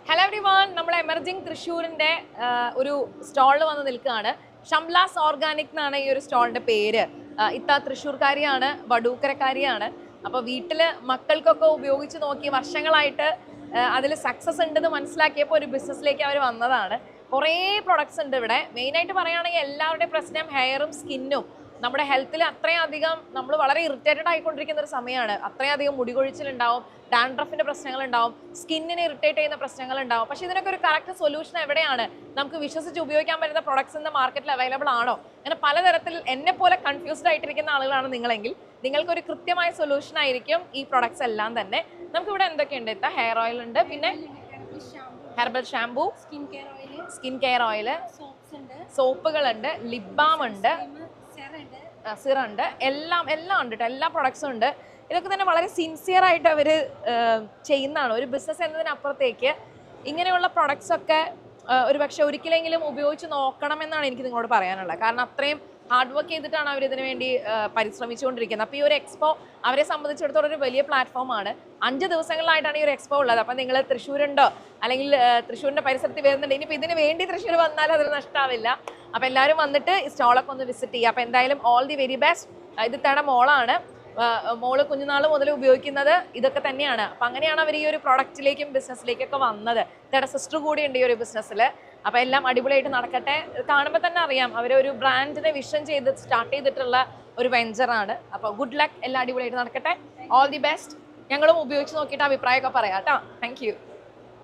Hello everyone, നമ്മൾ emerging തൃശ്ശൂരിൻ്റെ ഒരു സ്റ്റാളിൽ വന്ന് നിൽക്കുകയാണ്. ഷംലാസ് ഓർഗാനിക് എന്നാണ് ഈ ഒരു സ്റ്റാളിൻ്റെ പേര്. ഇത്ത തൃശ്ശൂർക്കാരിയാണ്, വടൂക്കരക്കാരിയാണ്. അപ്പോൾ വീട്ടിൽ മക്കൾക്കൊക്കെ ഉപയോഗിച്ച് നോക്കി വർഷങ്ങളായിട്ട് അതിൽ സക്സസ് ഉണ്ടെന്ന് മനസ്സിലാക്കിയപ്പോൾ ഒരു ബിസിനസ്സിലേക്ക് അവർ വന്നതാണ്. കുറേ പ്രൊഡക്ട്സ് ഉണ്ട് ഇവിടെ. മെയിനായിട്ട് പറയുകയാണെങ്കിൽ എല്ലാവരുടെയും പ്രശ്നം ഹെയറും സ്കിന്നും. നമ്മുടെ ഹെൽത്തിൽ അത്രയധികം നമ്മൾ വളരെ ഇറിറ്റേറ്റഡ് ആയിക്കൊണ്ടിരിക്കുന്ന ഒരു സമയമാണ്. അത്രയധികം മുടികൊഴിച്ചിലുണ്ടാവും, ഡാൻഡ്രഫിൻ്റെ പ്രശ്നങ്ങളുണ്ടാവും, സ്കിന്നിനെ ഇറിറ്റേറ്റ് ചെയ്യുന്ന പ്രശ്നങ്ങളുണ്ടാവും. പക്ഷേ ഇതിനൊക്കെ ഒരു കറക്റ്റ് സൊല്യൂഷൻ എവിടെയാണ്? നമുക്ക് വിശ്വസിച്ച് ഉപയോഗിക്കാൻ പറ്റുന്ന പ്രൊഡക്ട്സ് ഇന്ന് മാർക്കറ്റിൽ അവൈലബിൾ ആണോ? അങ്ങനെ പലതരത്തിൽ എന്നെ പോലെ കൺഫ്യൂസ്ഡ് ആയിട്ടിരിക്കുന്ന ആളുകളാണ് നിങ്ങളെങ്കിൽ നിങ്ങൾക്കൊരു കൃത്യമായ സൊല്യൂഷൻ ആയിരിക്കും ഈ പ്രൊഡക്ട്സ് എല്ലാം തന്നെ. നമുക്കിവിടെ എന്തൊക്കെയുണ്ട്? ഹെയർ ഓയിൽ ഉണ്ട്, പിന്നെ herbal shampoo, skin care oil, സോപ്പുകളുണ്ട്, ലിപ് ബാം ഉണ്ട്, സിറുണ്ട്, എല്ലാം ഉണ്ട് കേട്ടോ. എല്ലാ പ്രൊഡക്ട്സും ഉണ്ട്. ഇതൊക്കെ തന്നെ വളരെ സിൻസിയർ ആയിട്ട് അവർ ചെയ്യുന്നതാണ്. ഒരു ബിസിനസ് എന്നതിനപ്പുറത്തേക്ക് ഇങ്ങനെയുള്ള പ്രൊഡക്ട്സ് ഒക്കെ ഒരു പക്ഷെ ഒരിക്കലെങ്കിലും ഉപയോഗിച്ച് നോക്കണമെന്നാണ് എനിക്ക് നിങ്ങളോട് പറയാനുള്ളത്. കാരണം അത്രയും ഹാർഡ് വർക്ക് ചെയ്തിട്ടാണ് അവർ ഇതിനു വേണ്ടി പരിശ്രമിച്ചുകൊണ്ടിരിക്കുന്നത്. അപ്പോൾ ഈ ഒരു എക്സ്പോ അവരെ സംബന്ധിച്ചിടത്തോളം ഒരു വലിയ പ്ലാറ്റ്ഫോമാണ്. 5 ദിവസങ്ങളിലായിട്ടാണ് ഈ ഒരു എക്സ്പോ ഉള്ളത്. അപ്പം നിങ്ങൾ തൃശ്ശൂരുണ്ടോ അല്ലെങ്കിൽ തൃശ്ശൂരിൻ്റെ പരിസരത്ത് വരുന്നുണ്ട്, ഇനിയിപ്പോൾ ഇതിന് വേണ്ടി തൃശ്ശൂർ വന്നാലും അതിൽ നഷ്ടമാവില്ല. അപ്പോൾ എല്ലാവരും വന്നിട്ട് ഈ സ്റ്റോളൊക്കെ ഒന്ന് വിസിറ്റ് ചെയ്യുക. അപ്പോൾ എന്തായാലും ഓൾ ദി വെരി ബെസ്റ്റ്. ഇത് തേട മോളാണ്. മോള് കുഞ്ഞുനാൾ മുതൽ ഉപയോഗിക്കുന്നത് ഇതൊക്കെ തന്നെയാണ്. അപ്പം അങ്ങനെയാണ് അവർ ഈ ഒരു പ്രൊഡക്റ്റിലേക്കും ബിസിനസ്സിലേക്കൊക്കെ വന്നത്. തേട സിസ്റ്റർ കൂടിയുണ്ട് ഈ ഒരു ബിസിനസ്സിൽ. അപ്പോൾ എല്ലാം അടിപൊളിയായിട്ട് നടക്കട്ടെ. കാണുമ്പോൾ തന്നെ അറിയാം അവരൊരു ബ്രാൻഡിനെ വിഷൻ ചെയ്ത് സ്റ്റാർട്ട് ചെയ്തിട്ടുള്ള ഒരു വെഞ്ചറാണ്. അപ്പോൾ ഗുഡ് ലക്ക്, എല്ലാം അടിപൊളിയായിട്ട് നടക്കട്ടെ. All the best. ഞങ്ങളും ഉപയോഗിച്ച് നോക്കിയിട്ട് അഭിപ്രായമൊക്കെ പറയാം കേട്ടോ. Thank you.